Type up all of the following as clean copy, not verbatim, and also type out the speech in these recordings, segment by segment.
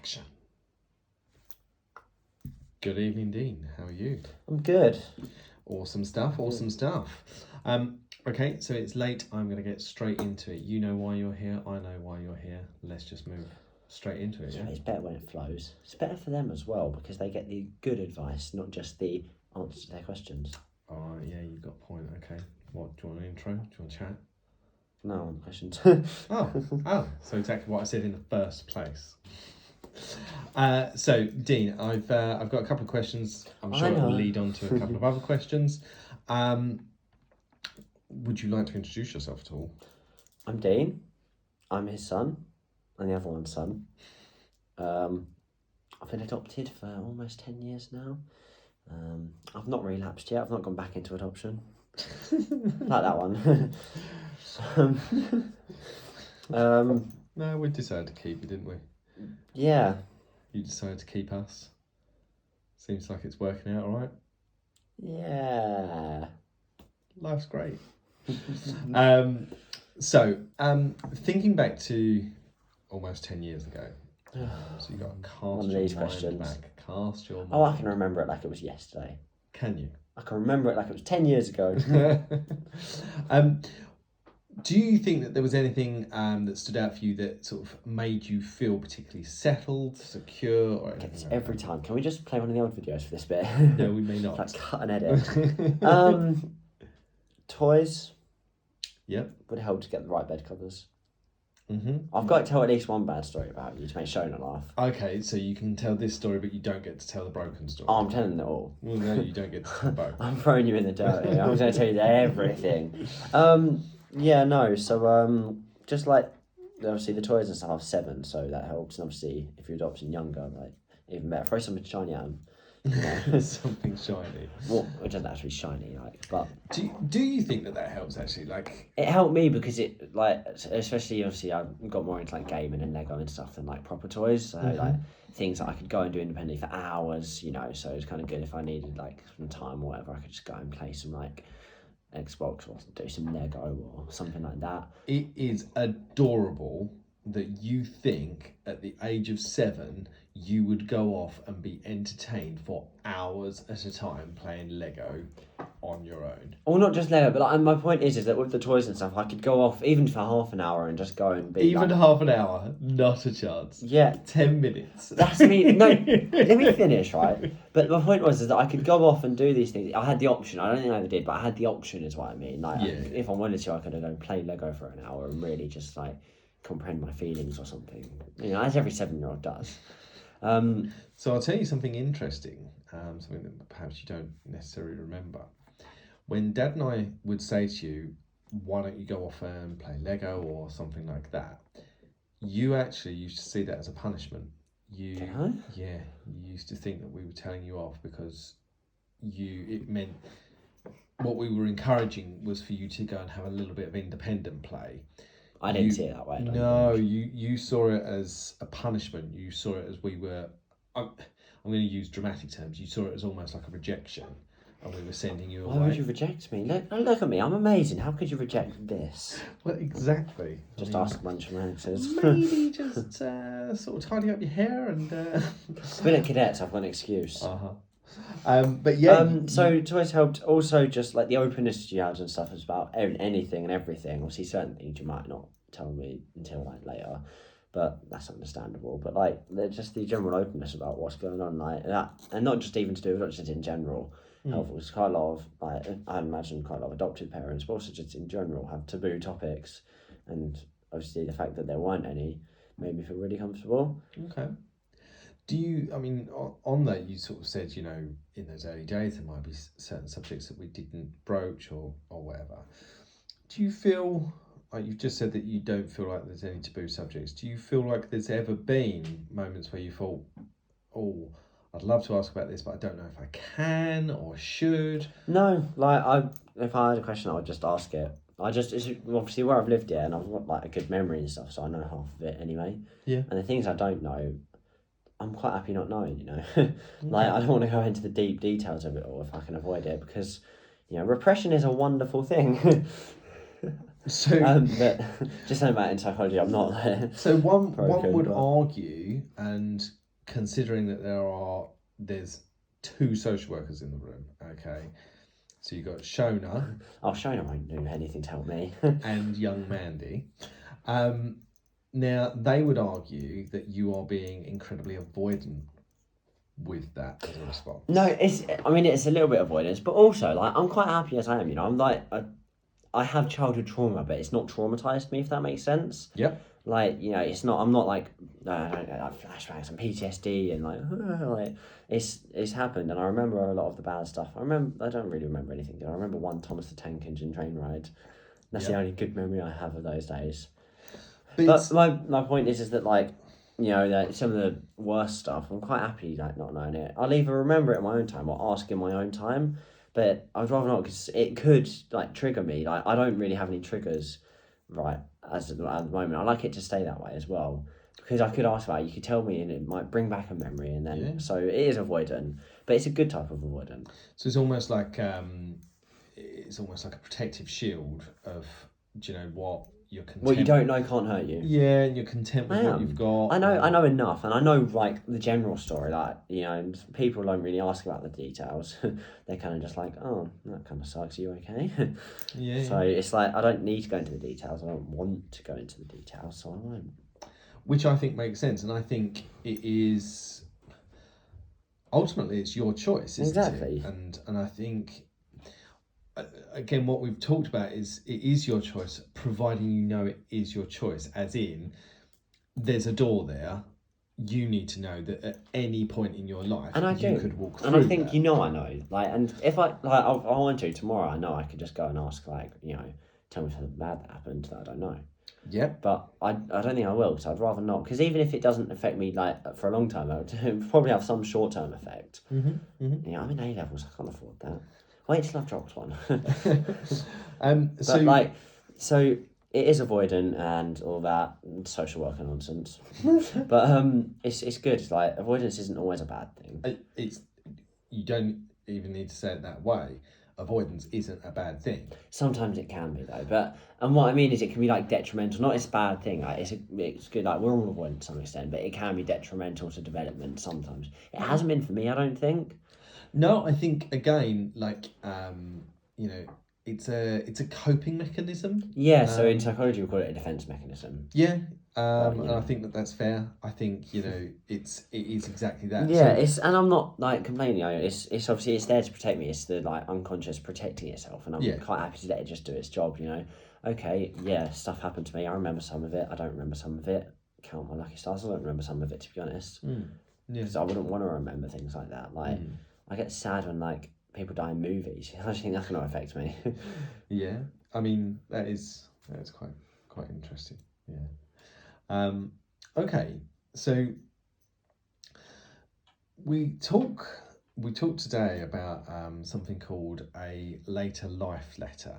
action. Good evening, Dean. How are you? I'm good. Awesome stuff. Okay, so it's late. I'm going to get straight into it. You know why you're here. I know why you're here. Let's just move straight into it, yeah? It's better when it flows. It's better for them as well because they get the good advice, not just the answers to their questions. Oh, yeah, you've got a point. Okay. What, do you want an intro? Do you want to chat? No, I want questions. So exactly what I said in the first place. So Dean, I've got a couple of questions. I'm sure it'll lead on to a couple of other questions. Would you like to introduce yourself at all? I'm Dean. I'm his son, and the other one's son. I've been adopted for almost 10 years now. I've not relapsed yet. I've not gone back into adoption. Like that one. No, we decided to keep you, didn't we? Yeah. You decided to keep us. Seems like it's working out all right. Yeah. Life's great. Thinking back to almost 10 years ago, so you got to cast your mind back. Cast your mind. Oh, I can remember it like it was yesterday. Can you? I can remember it like it was 10 years ago. Do you think that there was anything that stood out for you that sort of made you feel particularly settled, secure, or anything? It's every time. Can we just play one of the old videos for this bit? No, we may not. Like cut and edit. Toys. Yep. Would help to get the right bed covers. Mm-hmm. I've got to tell at least one bad story about you to make Shona laugh. Okay, so you can tell this story, but you don't get to tell the broken story. Oh, I'm telling it all. Well, no, you don't get to tell both. I'm throwing you in the dirt here. I'm going to tell you everything. Just like, obviously the toys and stuff, I have 7, so that helps. And obviously, if you're adopting younger, like, even better. Throw something shiny at them. Yeah. Something shiny. Well, it doesn't actually shiny, like, but... Do you think that helps, actually? Like, it helped me because it, like, especially, obviously, I got more into, like, gaming and Lego and stuff than, like, proper toys. So, like, things that I could go and do independently for hours, you know, so it's kind of good if I needed, like, some time or whatever, I could just go and play some, like, Xbox or do some Lego or something like that. It is adorable that you think at the age of 7 you would go off and be entertained for hours at a time playing Lego on your own. Well, not just Lego, but like, my point is that with the toys and stuff, I could go off even for half an hour and just go and be even like, half an hour, not a chance. Yeah, 10 minutes. That's me. No, let me finish, right? But my point was that I could go off and do these things. I had the option. I don't think I ever did, but I had the option, is what I mean. Like, if I wanted to, I could have gone play Lego for an hour and really just like comprehend my feelings or something. You know, as every 7-year-old does. So I'll tell you something interesting, something that perhaps you don't necessarily remember. When Dad and I would say to you, why don't you go off and play Lego or something like that, you actually used to see that as a punishment. Did I? Yeah, you used to think that we were telling you off because it meant what we were encouraging was for you to go and have a little bit of independent play. I didn't see it that way. No, you saw it as a punishment. You saw it as we were... I'm going to use dramatic terms. You saw it as almost like a rejection, and we were sending you away. Why would you reject me? Look at me. I'm amazing. How could you reject this? Well, exactly. Just ask a bunch of answers. Maybe just sort of tidy up your hair and... Been at cadets, I've got an excuse. But yeah... So toys helped. Also, just like the openness you had and stuff is about anything and everything. Obviously, certain things you might not tell me until like later, but that's understandable. But like, there's just the general openness about what's going on, like that, and not just even to do with just in general. Helpful. It's quite a lot of, like, I imagine quite a lot of adopted parents, but also just in general have taboo topics, and obviously the fact that there weren't any made me feel really comfortable. Okay. Do you, I mean, on that, you sort of said, you know, in those early days, there might be certain subjects that we didn't broach or whatever. Do you feel, like you've just said that you don't feel like there's any taboo subjects. Do you feel like there's ever been moments where you thought, oh, I'd love to ask about this, but I don't know if I can or should? No, like, if I had a question, I would just ask it. It's obviously where I've lived here, and I've got like a good memory and stuff, so I know half of it anyway. Yeah. And the things I don't know, I'm quite happy not knowing, you know. Like, I don't want to go into the deep details of it all if I can avoid it, because, you know, repression is a wonderful thing. So, But just saying about in psychology, I'm not so one broken, would but- argue, and considering that there's two social workers in the room, okay, so you've got Shona Oh, Shona won't do anything to help me. and young Mandy. Now they would argue that you are being incredibly avoidant with that as a response. No, I mean, it's a little bit avoidance, but also, like, I'm quite happy as I am, you know. I'm like, I have childhood trauma, but it's not traumatized me, if that makes sense. Yep. Like, you know, it's not, I'm not like, I don't know, like flashbacks and PTSD and like, it's happened. And I remember a lot of the bad stuff. I don't really remember anything. Do I remember one Thomas the Tank Engine train ride. That's the only good memory I have of those days. But my point is that, like, you know, that some of the worst stuff, I'm quite happy, like, not knowing it. I'll either remember it in my own time or ask in my own time. But I'd rather not, because it could, like, trigger me. Like, I don't really have any triggers, right, at the moment. I like it to stay that way as well. Because I could ask about it, you could tell me, and it might bring back a memory, and then, so it is avoidant. But it's a good type of avoidant. So it's almost like a protective shield of, do you know what, you're content. What you don't know can't hurt you. Yeah, and you're content with what you've got. I know enough, and I know, like, the general story. Like, you know, and people don't really ask about the details. They're kind of just like, oh, that kind of sucks. Are you okay? Yeah. So it's like, I don't need to go into the details. I don't want to go into the details, so I won't. Which I think makes sense, and I think it is. Ultimately, it's your choice, isn't Exactly. it? And I think. Again, what we've talked about is it is your choice, providing you know it is your choice. As in, there's a door there. You need to know that at any point in your life, you could walk through. And I think that. you know I know. Like, and if I want to tomorrow, I know I could just go and ask, like, you know, tell me something bad that happened that I don't know. Yep. But I don't think I will, because I'd rather not. Because even if it doesn't affect me, like, for a long time, it would probably have some short term effect. You know, I'm in A levels. I can't afford that. Wait till I've dropped one. So it is avoidant and all that social worker nonsense. But it's good. It's like, avoidance isn't always a bad thing. You don't even need to say it that way. Avoidance isn't a bad thing. Sometimes it can be, though. And what I mean is, it can be, like, detrimental. Not it's a bad thing. Like, it's good. Like, we're all avoidant to some extent, but it can be detrimental to development sometimes. It hasn't been for me, I don't think. No, I think, again, like, you know, it's a coping mechanism. Yeah, so in psychology we call it a defense mechanism. Yeah, and I think that's fair. I think, you know, it is exactly that. Yeah, and I'm not, like, complaining. You know, it's obviously it's there to protect me. It's the, like, unconscious protecting itself, and I'm quite happy to let it just do its job. You know, okay, yeah, stuff happened to me. I remember some of it. I don't remember some of it. Count my lucky stars. I don't remember some of it, to be honest. Because I wouldn't want to remember things like that. Like, I get sad when, like, people die in movies. I think that's going to affect me. Yeah, I mean, that's quite interesting. Yeah. Okay, so we talk today about something called a later life letter.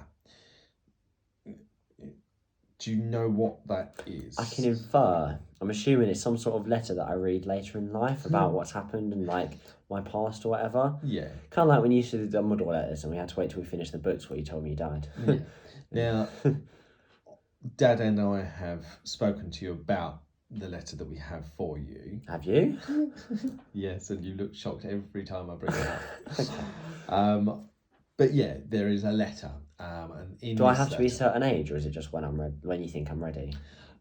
Do you know what that is? I can infer. I'm assuming it's some sort of letter that I read later in life about what's happened and, like, my past or whatever. Yeah. Kind of like when you used to do the Dumbledore letters and we had to wait till we finished the books where you told me you died. Yeah. Now, Dad and I have spoken to you about the letter that we have for you. Have you? Yes, and you look shocked every time I bring it up. But yeah, there is a letter. And do I have to be a certain age, or is it just when when you think I'm ready?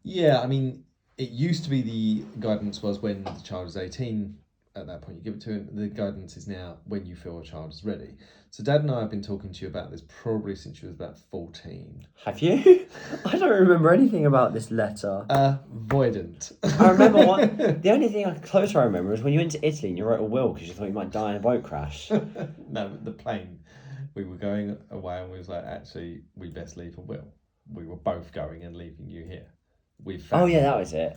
Yeah, I mean, it used to be the guidance was when the child is 18. At that point, you give it to him. The guidance is now when you feel a child is ready. So Dad and I have been talking to you about this probably since you was about 14. Have you? I don't remember anything about this letter. Voidant. I remember one. The only thing closer I remember is when you went to Italy and you wrote a will because you thought you might die in a boat crash. No, the plane. We were going away and we was like, actually, we best leave a will. We were both going and leaving you here. Oh yeah, that was it.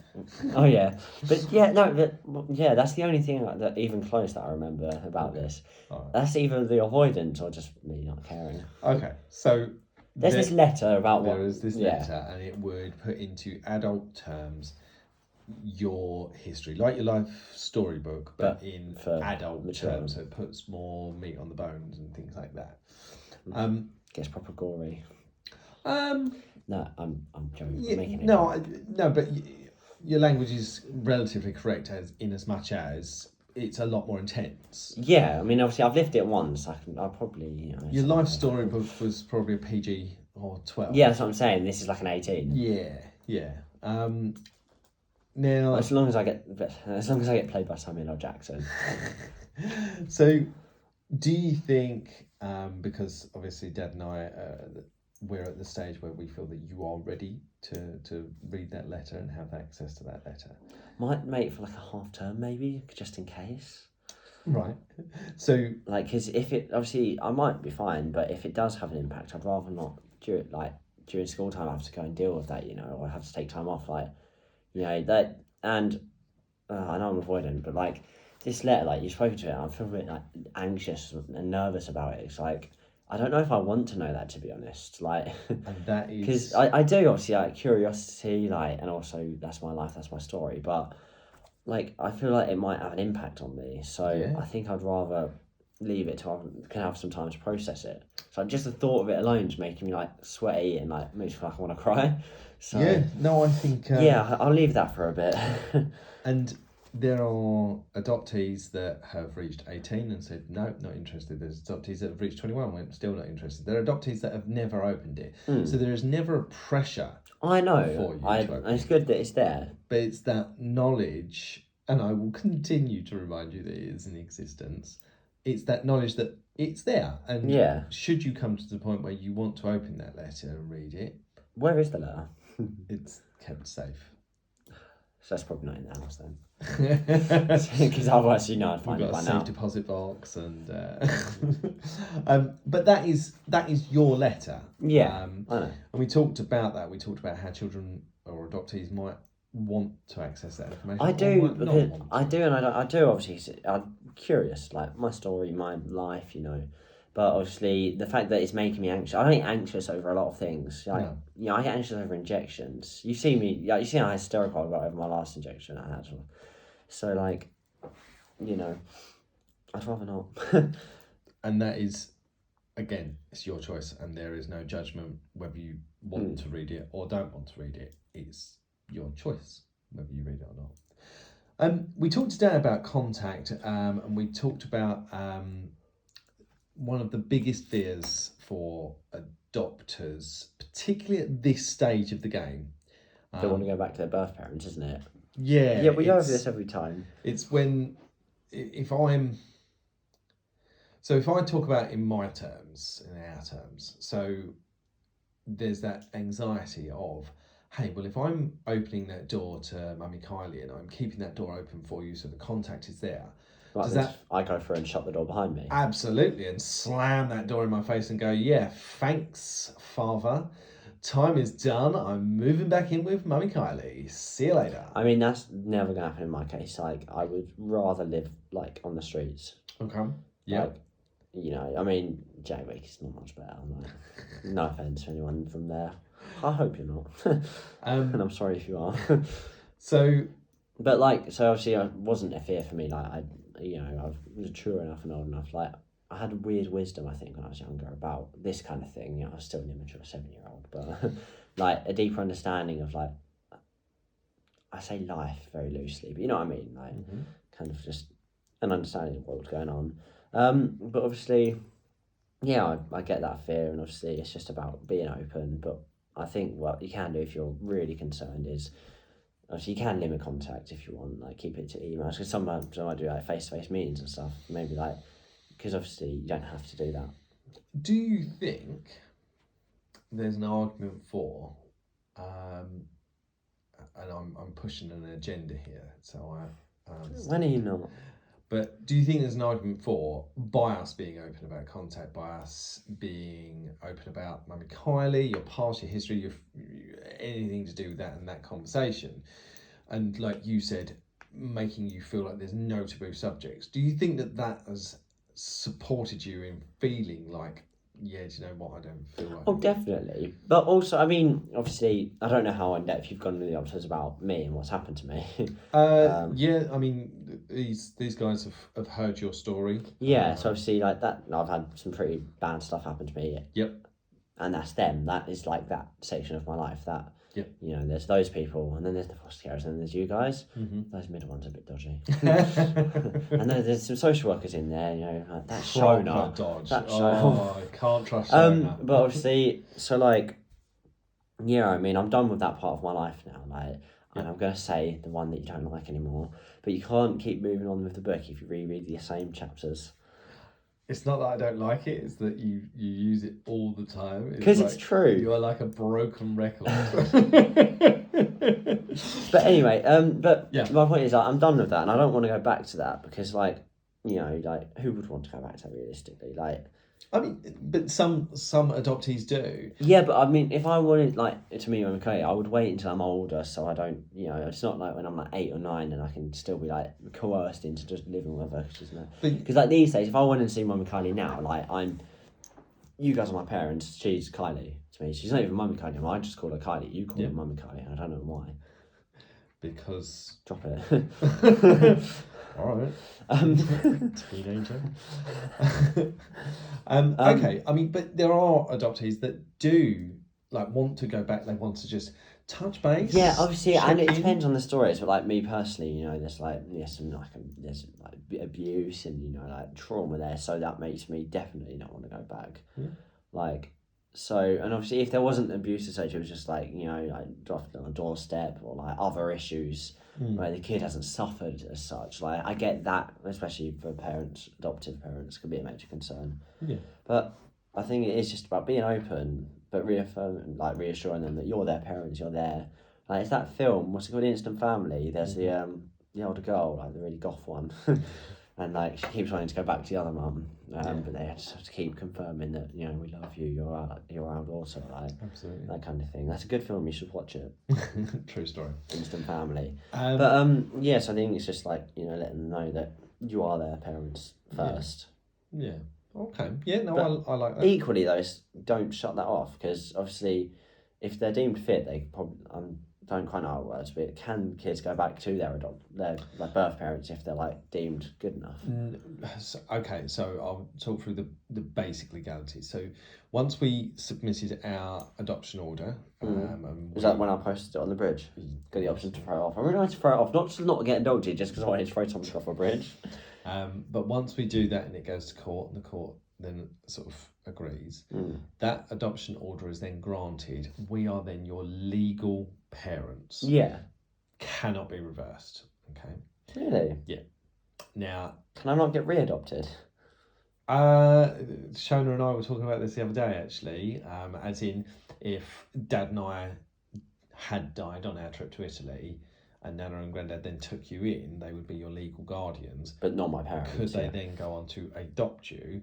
Oh yeah, but yeah, no, that's the only thing that even close that I remember about this. Right. That's either the avoidance or just me not caring. Okay, so there's this letter about what there is this letter, and it would put into adult terms your history, like your life storybook, but in adult terms. So it puts more meat on the bones and things like that. Gets proper gory. No, I'm joking. Yeah, I'm making it. no, but your language is relatively correct in as much as it's a lot more intense. Yeah, I mean, obviously, I've lived it once. I'll probably, Your something life like story that. was probably a PG or 12. Yeah, that's what I'm saying. This is like an 18. Yeah, yeah. As Now, long as I get played by Samuel L. Jackson. so do you think, because obviously Dad and I, we're at the stage where we feel that you are ready to read that letter and have access to that letter? Might make it for like a half term, maybe, just in case. Right. So, Like, because if it, obviously, I might be fine, but if it does have an impact, I'd rather not during school time I have to go and deal with that, or I have to take time off, that, and I know I'm avoiding, but like this letter, like you've spoken to it, I feel a bit like anxious and nervous about it. It's like I don't know if I want to know that, to be honest. Like, and that because is, I do obviously like curiosity, like, and also that's my life, that's my story, but like I feel like it might have an impact on me, so yeah. I think I'd rather leave it can have some time to process it. So just the thought of it alone is making me like sweaty and like makes me feel like I want to cry. So Yeah, no, I think. yeah, I'll leave that for a bit. And there are adoptees that have reached 18 and said, no, not interested. There's adoptees that have reached 21 and went, still not interested. There are adoptees that have never opened it. So there is never a pressure I know. for you to open It's it. good that it's there. But it's that knowledge, and I will continue to remind you that it is in existence. It's that knowledge that it's there. And Yeah. should you come to the point where you want to open that letter and read it, Where is the letter? it's kept safe. So that's probably not in the house then. Because otherwise, I'd find We've it got by a now. safe deposit box, and but that is your letter. Yeah, I know. And we talked about that. We talked about how children or adoptees might want to access that information. I or do might not because want I to. do, and I don't. I do obviously. I'm curious, like my story, my life, But obviously, the fact that it's making me anxious. I don't get anxious over a lot of things. Like, No. I get anxious over injections. You see me. Yeah, you see how hysterical I got over my last injection I had. So like, I'd rather not. And that is, again, it's your choice, and there is no judgment whether you want to read it or don't want to read it. It's your choice whether you read it or not. We talked today about contact, and we talked about one of the biggest fears for adopters, particularly at this stage of the game. They want to go back to their birth parents, isn't it? Yeah. Yeah, we go over this every time. It's when, if I talk about in my terms, in our terms, so there's that anxiety of, hey, well, if I'm opening that door to Mummy Kylie and I'm keeping that door open for you so the contact is there, Right, I go through and shut the door behind me. Absolutely, and slam that door in my face and go, yeah, thanks, father. Time is done. I'm moving back in with Mummy Kylie. See you later. I mean, that's never going to happen in my case. Like, I would rather live, like, on the streets. Okay. Yeah. Like, I mean, Jaywake is not much better. Like, no offence to anyone from there. I hope you're not. And I'm sorry if you are. But, like, so obviously it wasn't a fear for me. Like, I was mature enough and old enough. Like, I had weird wisdom, I think, when I was younger about this kind of thing. I was still an immature 7-year-old, but like a deeper understanding of like, I say life very loosely, but you know what I mean? Like, kind of just an understanding of what was going on. But obviously, yeah, I get that fear, and obviously it's just about being open. But I think what you can do if you're really concerned is, obviously you can limit contact if you want, like keep it to emails, because sometimes I might do like face-to-face meetings and stuff, maybe like, because obviously you don't have to do that. Do you think there's an argument for, and I'm pushing an agenda here, so I understand. When are you not? But do you think there's an argument for, by us being open about contact, by us being open about Mummy Kylie, your past, your history, anything to do with that and that conversation, and like you said, making you feel like there's no taboo subjects, do you think that has supported you in feeling like, yeah, do you know what, I don't feel like... Oh, definitely. But also, I mean, obviously, I don't know how in-depth you've gone with the episodes about me and what's happened to me. Yeah, I mean, these guys have heard your story. Yeah, so obviously, like that, I've had some pretty bad stuff happen to me. Yep. and that's them. That is like that section of my life. That there's those people, and then there's the foster carers, and then there's you guys. Those middle ones are a bit dodgy. And then there's some social workers in there. Like that's Shona. Dodge. That's I can't trust Shona. But obviously, so like, I mean, I'm done with that part of my life now. Like, and I'm gonna say the one that you don't like anymore. But you can't keep moving on with the book if you reread the same chapters. It's not that I don't like it, it's that you use it all the time. Because it's true. You are like a broken record. But anyway, my point is, like, I'm done with that, and I don't want to go back to that, because, like, who would want to go back to that realistically? Like, I mean, but some adoptees do. Yeah, but I mean, if I wanted, like, to meet my Chloe, I would wait until I'm older, so I don't, it's not like when I'm like 8 or 9 and I can still be like coerced into just living with her, because like these days, if I wanted to see Mummy Kylie now, like you guys are my parents, she's Kylie to me. She's not even Mummy Kylie anymore. I just call her Kylie. You call her Mummy Kylie, and I don't know why. Because drop it. All right. Teenager. Okay. I mean, but there are adoptees that do like want to go back. They want to just touch base. Yeah, obviously, and it depends on the stories. But like me personally, there's like there's abuse and like trauma there, so that makes me definitely not want to go back. Yeah. Like. So, and obviously if there wasn't abuse associated, it was just like, like dropped on a doorstep or like other issues where the kid hasn't suffered as such. Like, I get that, especially for parents, adoptive parents, could be a major concern. Yeah. But I think it is just about being open, but reassuring them that you're their parents, you're there. Like, it's that film, what's it called, Instant Family? There's the older girl, like the really goth one. And like she keeps wanting to go back to the other mum, but they just have to keep confirming that we love you. You're our daughter, like absolutely that kind of thing. That's a good film. You should watch it. True story. Instant Family. But yes, I think it's just like letting them know that you are their parents first. Yeah. Okay. Yeah. No, I like that. Equally though, don't shut that off, because obviously, if they're deemed fit, they probably don't quite know how it works, but can kids go back to their birth parents if they're like deemed good enough? Okay, so I'll talk through the basic legalities. So once we submitted our adoption order, was that when I posted it on the bridge? Got the option to throw it off. I really wanted to throw it off, not to not get adopted, just because I wanted to throw something off a bridge. But once we do that and it goes to court, and the court then sort of agrees, that adoption order is then granted. We are then your legal parents. Yeah. Cannot be reversed. Okay. Really? Yeah. Now, can I not get readopted? Shona and I were talking about this the other day, actually. As in, if Dad and I had died on our trip to Italy, and Nana and Grandad then took you in, they would be your legal guardians. But not my parents. Could they then go on to adopt you?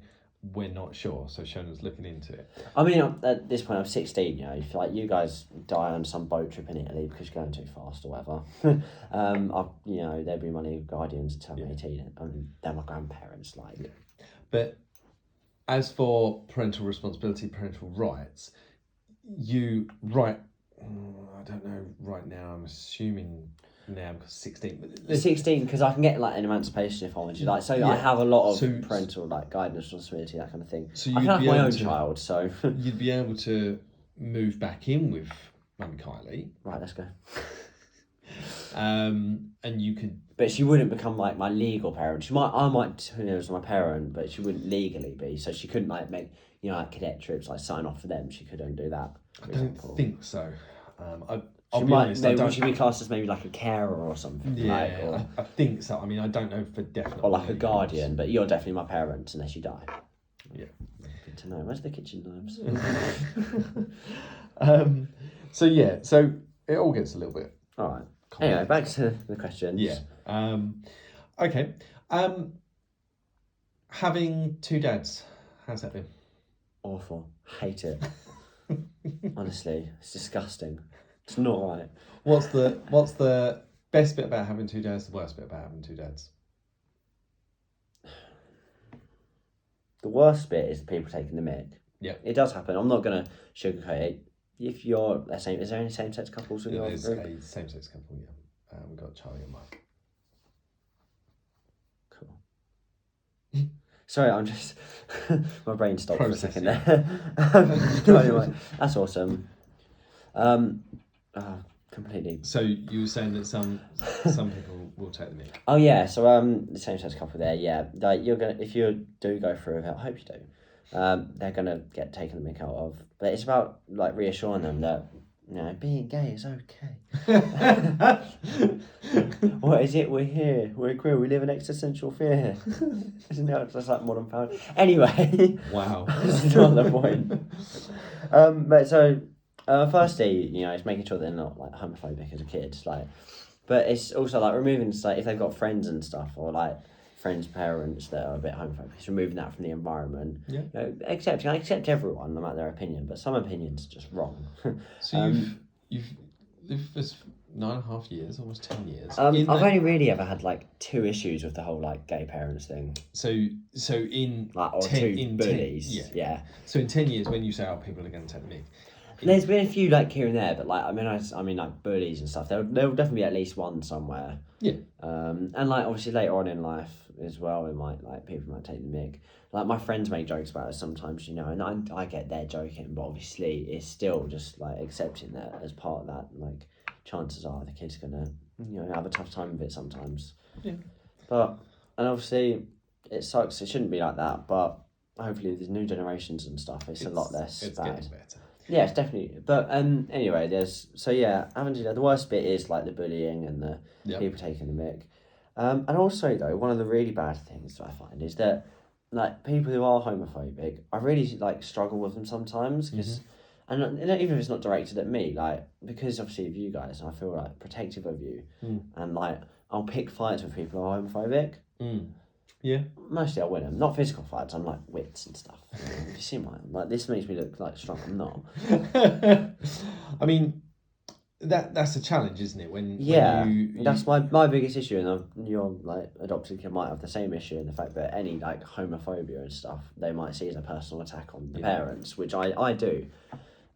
We're not sure, so Shona's looking into it. I mean, at this point, I'm 16, if like you guys die on some boat trip in Italy because you're going too fast or whatever, they'll be my legal guardians until I'm 18, and they're my grandparents, like. Yeah. But as for parental responsibility, parental rights, I don't know right now, I'm assuming now because 16. 16 because I can get like an emancipation if I wanted to. Like, so I have a lot of parental like guidance, responsibility, that kind of thing. So I can have my own child. So you'd be able to move back in with Mummy Kylie. Right, let's go. And you could, but she wouldn't become like my legal parent. I might as my parent, but she wouldn't legally be. So she couldn't like make like cadet trips, like sign off for them. She could only do that. I don't think so. Would she be classed as maybe like a carer or something? Yeah, I think so. I mean, I don't know for definite. Or like a guardian, but you're definitely my parents unless you die. Yeah. Good to know. Where's the kitchen knives? So it all gets a little bit. All right. Anyway, back to the questions. Yeah. Okay. Having 2 dads, how's that been? Awful. Hate it. Honestly, it's disgusting. It's not right. What's the best bit about having 2 dads? The worst bit about having 2 dads? The worst bit is the people taking the mick. Yeah, it does happen. I'm not gonna sugarcoat it. If you're, let's say, is there any same-sex couples in your group? There's a same-sex couple. Yeah, we've got Charlie and Mike. Cool. Sorry, I'm just My brain stopped for a second Processing. there. So anyway, that's awesome. Completely. So you were saying that some people will take the mick. Oh yeah, so the same sex couple there, yeah. Like you're gonna, if you do go through with it, I hope you do. They're gonna get taken the mick out of. But it's about like reassuring them that, you know, being gay is okay. What is it? We're here. We're queer. We live in existential fear. Isn't that just like modern power? Anyway. Wow. That's not the point. But so, firstly, you know, it's making sure they're not like homophobic as a kid, like, but it's also like removing, like, if they've got friends and stuff, or like friends' parents that are a bit homophobic, it's removing that from the environment. Yeah. You know, I accept everyone, no matter their opinion, but some opinions are just wrong. So you've lived this 9.5 years, almost 10 years. I've only really ever had like 2 issues with the whole like gay parents thing. So in like, or 2 bullies. Yeah. So in 10 years, when you say, "Oh, people are going to take the mick," there's been a few like here and there, but like I mean like bullies and stuff. There'll definitely be at least one somewhere. Yeah. And like obviously later on in life as well, it might like people might take the mick. Like my friends make jokes about it sometimes, you know, and I get they're joking, but obviously it's still just like accepting that as part of that. Like chances are the kid's gonna, you know, have a tough time with it sometimes. Yeah. But and obviously it sucks. It shouldn't be like that, but hopefully there's new generations and stuff. It's a lot less it's bad. getting better. Yeah, it's definitely. But anyway, having to do that. The worst bit is like the bullying and the people taking the mick. And also though, one of the really bad things that I find is that like people who are homophobic, I really like struggle with them sometimes because, and even if it's not directed at me, like because obviously of you guys, I feel like protective of you, and like I'll pick fights with people who are homophobic. Yeah. Mostly I win them. Not physical fights, I'm like wits and stuff. You see like this makes me look like strong, I'm not. I mean, that's a challenge, isn't it? When you that's my biggest issue, and your like adopted kid might have the same issue in the fact that any like homophobia and stuff they might see as a personal attack on the parents, which I do.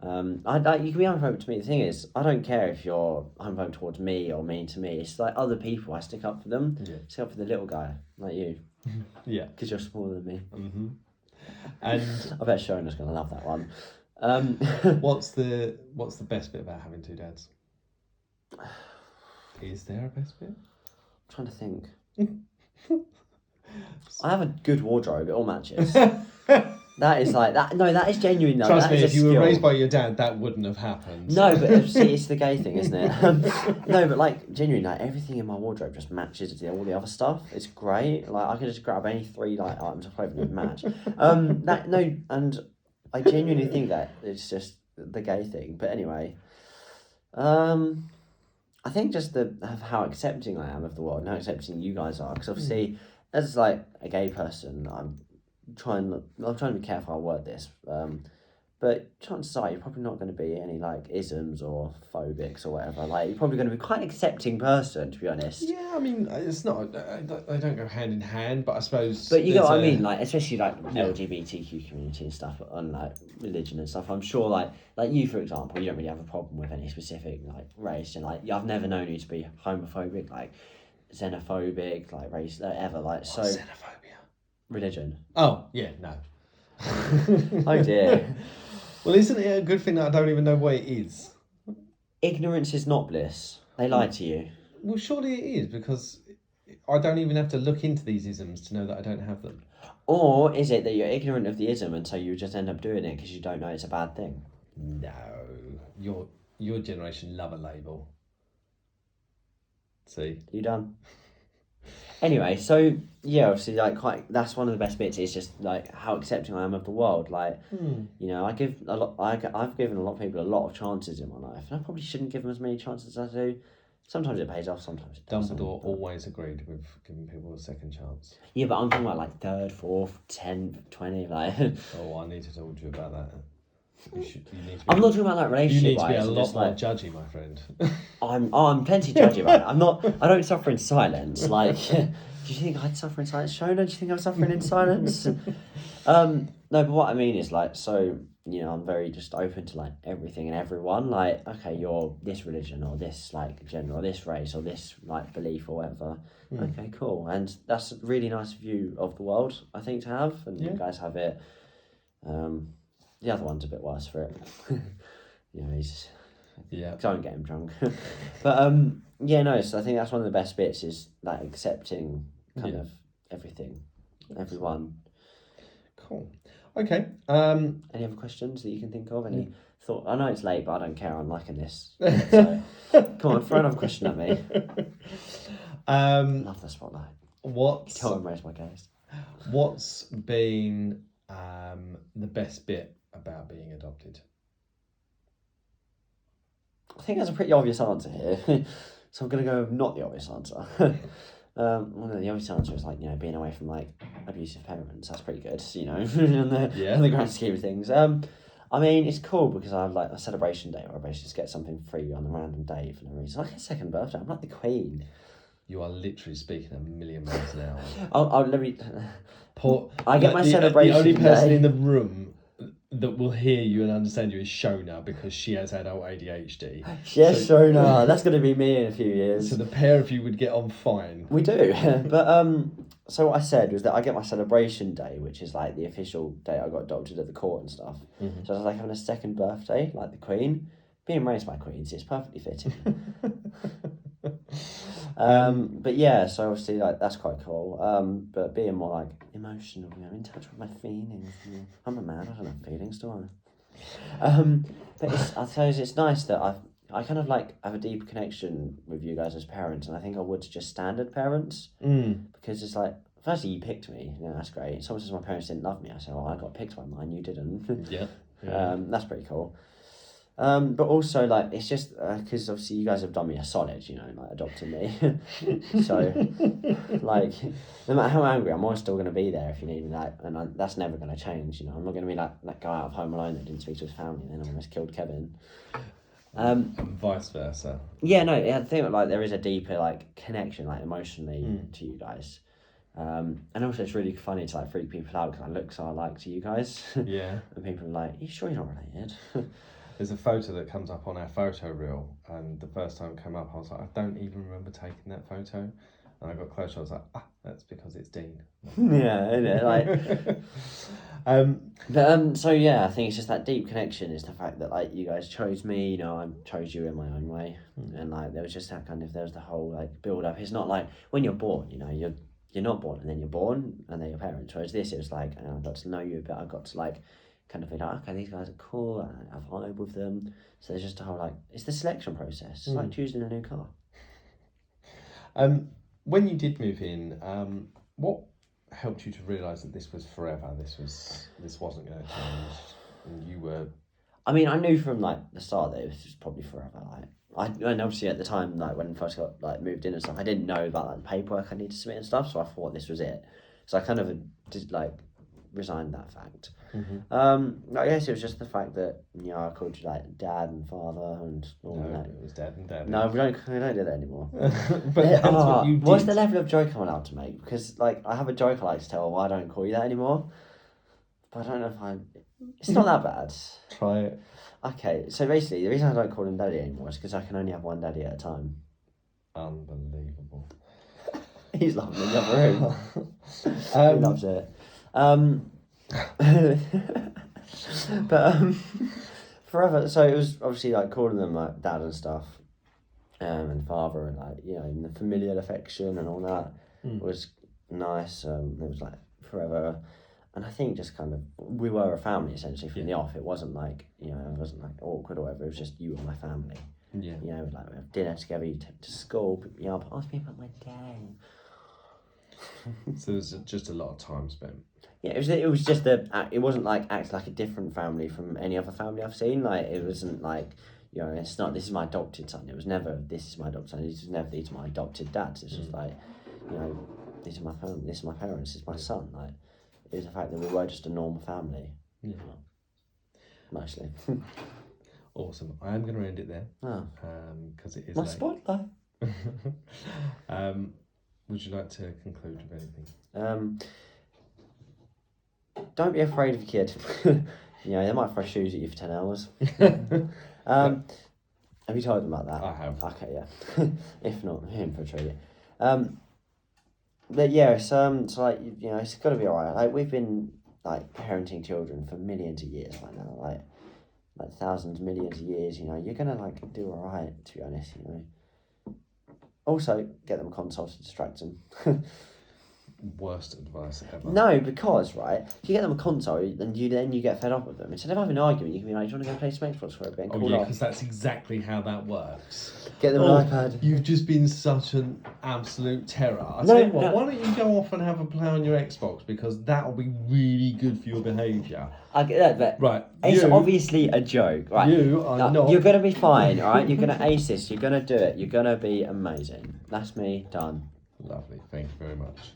You can be homophobic to me. The thing is, I don't care if you're homophobic towards me or mean to me. It's like other people. I stick up for them. Yeah. Stick up for the little guy like you. Yeah. Because you're smaller than me. Mm-hmm. And I bet Shona's gonna love that one. what's the best bit about having 2 dads? Is there a best bit? I'm trying to think. I have a good wardrobe. It all matches. That is like that. No, that is genuine. Though. Trust that me, is if you were skill. raised by your dad, that wouldn't have happened. No, but see, it's the gay thing, isn't it? No, but like genuinely, like everything in my wardrobe just matches all the other stuff. It's great. Like I can just grab any 3 like items of clothing and match. And I genuinely think that it's just the gay thing. But anyway, I think just how accepting I am of the world and how accepting you guys are. Because obviously, as like a gay person, I'm trying to be careful how I word this. But chances are you're probably not going to be any like isms or phobics or whatever. Like you're probably going to be quite an accepting person, to be honest. Yeah, I mean, it's not. They don't go hand in hand, but I suppose. But you know what I mean, like especially like LGBTQ community and stuff, and like religion and stuff. I'm sure, like you for example, you don't really have a problem with any specific like race, and like I've never known you to be homophobic, like xenophobic, like race, ever. Like so. Xenophobia. Religion. Oh yeah, no. Oh dear. Well, isn't it a good thing that I don't even know what it is? Ignorance is not bliss. They lie to you. Well, surely it is, because I don't even have to look into these isms to know that I don't have them. Or is it that you're ignorant of the ism and so you just end up doing it because you don't know it's a bad thing? No, your generation love a label. See? You done? Anyway, so yeah, obviously, like that's one of the best bits. Is just like how accepting I am of the world. Like, you know, I've given a lot of people a lot of chances in my life, and I probably shouldn't give them as many chances as I do. Sometimes it pays off, sometimes it doesn't. Dumbledore always agreed with giving people a second chance. Yeah, but I'm talking about like 3rd, 4th, 10th, 20th, like. Oh, I need to talk to you about that. You need to be, I'm not talking about like relationship. You need to be a wise, lot more like, judgy, my friend. I'm plenty judgy about it. I don't suffer in silence. Like, Do you think I'd suffer in silence? Shona, do you think I'm suffering in silence? No, but what I mean is like, so, you know, I'm very just open to like everything and everyone. Like, okay, you're this religion or this like gender or this race or this like belief or whatever. Okay, cool. And that's a really nice view of the world, I think, to have. And you guys have it. The other one's a bit worse for it. You know, he's... Don't get him drunk. But, yeah, no, so I think that's one of the best bits is like accepting kind of everything, everyone. Cool. Okay. Any other questions that you can think of? Any thought? I know it's late, but I don't care. I'm liking this. So, come on, throw another question at me. Love the spotlight. Don't raise my case. What's been the best bit about being adopted? I think that's a pretty obvious answer here. So I'm going to go with not the obvious answer. One of the obvious answer is like, you know, being away from like abusive parents. That's pretty good, you know, in the grand scheme of things. I mean, it's cool because I have like a celebration day where I basically just get something free on a random day for no reason. Like a second birthday. I'm like the Queen. You are literally speaking a million miles an hour. Let me... I get my celebration The only person day. in the room that will hear you and understand you is Shona because she has adult ADHD. Yes, Shona. That's going to be me in a few years. So the pair of you would get on fine. We do. But so what I said was that I get my celebration day, which is like the official day I got adopted at the court and stuff. Mm-hmm. So I was like having a second birthday, like the Queen. Being raised by queens, it's perfectly fitting. But yeah, so obviously like that's quite cool. But being more like emotional, you know, in touch with my feelings. You know. I'm a man, I don't have feelings, do I? But I suppose it's nice that I kind of like have a deeper connection with you guys as parents, and I think I would to just standard parents. Because it's like, firstly, you picked me, you know, that's great. Someone says my parents didn't love me, I say, well, I got picked by mine, you didn't. Yeah. That's pretty cool. But also, like, it's just because obviously you guys have done me a solid, you know, like adopting me. So, like, no matter how angry, I'm always still going to be there if you need me. Like, and that's never going to change, you know. I'm not going to be like that guy out of Home Alone that didn't speak to his family and then almost killed Kevin. And vice versa. Yeah, no, I think like there is a deeper like connection, like emotionally to you guys. And also it's really funny to like freak people out because I look so alike to you guys. Yeah. And people are like, "Are you sure you're not related?" There's a photo that comes up on our photo reel, and the first time it came up, I was like, I don't even remember taking that photo. And I got closer, I was like, that's because it's Dean. Yeah, isn't it? Like, so yeah, I think it's just that deep connection is the fact that like you guys chose me, you know, I chose you in my own way, and like there was just that kind of there was the whole like build up. It's not like when you're born, you know, you're not born and then you're born and they're your parents. Whereas this, it was like I got to know you a bit. I got to like kind of be like, okay, these guys are cool. I vibe with them. So there's just a whole like it's the selection process. It's like choosing a new car. When you did move in, what helped you to realise that this was forever? This wasn't going to change, and you were. I mean, I knew from like the start that it was just probably forever. Like, and obviously at the time, like when I first got like moved in and stuff, I didn't know about like the paperwork I needed to submit and stuff. So I thought this was it. So I kind of just like resigned that fact. I guess it was just the fact that you know I called you like dad and father and all that. It was dad and dad. No, we don't do that anymore. But that's what you did. What's the level of joke I'm allowed to make? Because like I have a joke I like to tell. Why I don't call you that anymore? But I don't know if it's not that bad. Try it. Okay, so basically the reason I don't call him daddy anymore is because I can only have one daddy at a time. Unbelievable. He's laughing in the other room. He loves it. But forever. So it was obviously like calling them like dad and stuff, and father and like you know and the familial affection and all that was nice. It was like forever, and I think just kind of we were a family essentially from the off. It wasn't like you know it wasn't like awkward or whatever. It was just you and my family. Yeah. You know, like we have dinner together. You take me to school, pick me up, ask me about my day. So there was just a lot of time spent. Yeah, it was just it wasn't like act like a different family from any other family I've seen. Like it wasn't like you know it's not this is my adopted son. It was never this is my adopted son. It was never these are my adopted dads. It's just like you know these are my family. This is my parents. This is my son. Like it was the fact that we were just a normal family. Yeah, mostly. Awesome. I am going to end it there. Oh, because it is my late. spotlight. would you like to conclude with anything? Don't be afraid of your kid. You know, they might throw shoes at you for 10 hours. Have you told them about that? I have. Okay, yeah. If not, him for a treat. But yeah, it's so like, you know, it's got to be alright. Like, we've been like parenting children for millions of years right now, like thousands, millions of years. You know, you're gonna like do alright, to be honest. You know. Also, get them a console to distract them. Worst advice ever. No, because right, if you get them a console, then you get fed up with them. Instead of having an argument, you can be like, "Do you want to go play some Xbox for a bit?" And Oh cool yeah, off. because that's exactly how that works. Get them an iPad. You've just been such an absolute terror. I tell you what, why don't you go off and have a play on your Xbox, because that'll be really good for your behaviour. I get that, but Right, it's obviously a joke, right? You are not. You're gonna be fine, all right? You're gonna ace this. You're gonna do it. You're gonna be amazing. That's me done. Lovely. Thank you very much.